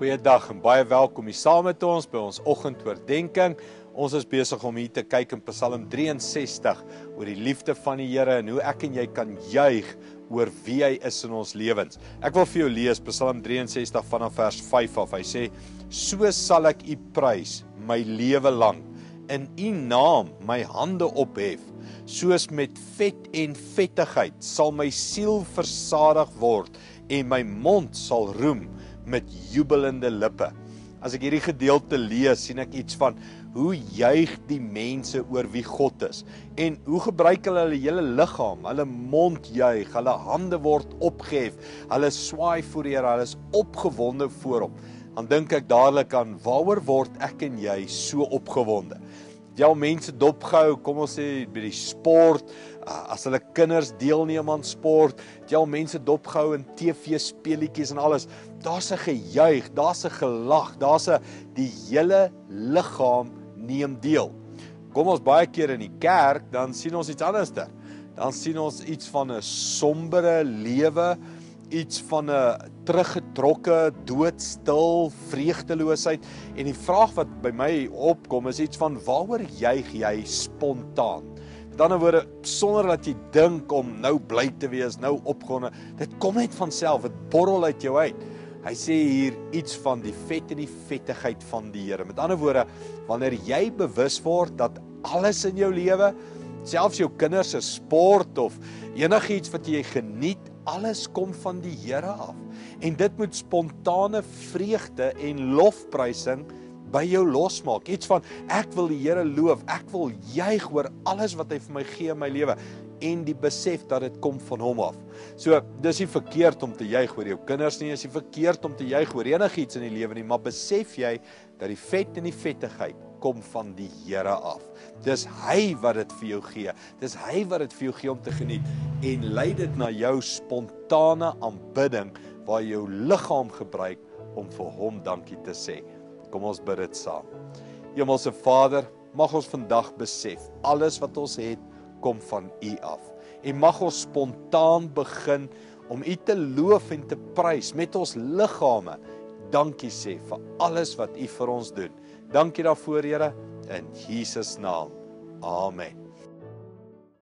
Goeiedag en baie welkom hier saam met ons by ons oggendoordenkings. Ons is besig om hier te kyk in Psalm 63 oor die liefde van die Here en hoe ek en jy kan juig oor wie hy is in ons lewens. Ek wil vir jou lees Psalm 63 vanaf vers 5 af. Hy sê: "So sal ek U prys my lewe lang, in U naam my hande ophef, soos met vet en vettigheid sal my siel versadig word en my mond sal roem met jubelende lippe." As ek hierdie gedeelte lees, sien ek iets van hoe juig die mense oor wie God is en hoe gebruik hulle hele liggaam, hulle mond juig, hulle hande word opgehef, hulle swaai voor die Here, hulle is opgewonde voor hom. Dan dink ek dadelik aan waaroor word ek en jy so opgewonde? Jy al mense dopgehou, kom ons sê by die sport, as hulle kinders deelneem aan sport, jy al mense dopgehou in TV speletjies en alles. Daar's 'n gejuig, daar's 'n gelag, die hele liggaam neem deel. Kom ons baie keer in die kerk, dan sien ons iets anders daar. Dan sien ons iets van 'n sombere lewe, iets van 'n teruggetrokke, doodstil, vreugdeloosheid. En die vraag wat by my opkom is iets van waaroor juig jy spontaan? Met ander woorde, sonder dat jy dink om nou bly te wees, nou opgewonde. Dit kom net van self, dit borrel uit jou uit. Hy sê hier iets van die vet en die vettigheid van die Here. Met ander woorde, wanneer jy bewus word dat alles in jou lewe, selfs jou kinders se sport of enigiets wat jy geniet, alles kom van die Here af. En dit moet spontane vreugde en lofprysing by jou losmaak. Iets van, ek wil die Here loof, ek wil juig oor alles wat hy vir my gee in my lewe. En die besef dat dit kom van hom af. So, dis nie verkeerd om te juig oor jou kinders nie, is nie verkeerd om te juig oor enigiets in die lewe nie, maar besef jy dat die vet en die vettigheid kom van die Here af. Dis hy wat dit vir jou gee. Dis hy wat dit vir jou gee om te geniet. En lei dit na jou spontane aanbidding waar jou liggaam gebruik om vir hom dankie te sê. Kom ons bid dit saam. Hemelse Vader, mag ons vandag besef, alles wat ons het, kom van U af. En mag ons spontaan begin om U te loof en te prys met ons liggame. Dankie sê vir alles wat U vir ons doen. Dankie daarvoor, Here, in Jesus naam. Amen.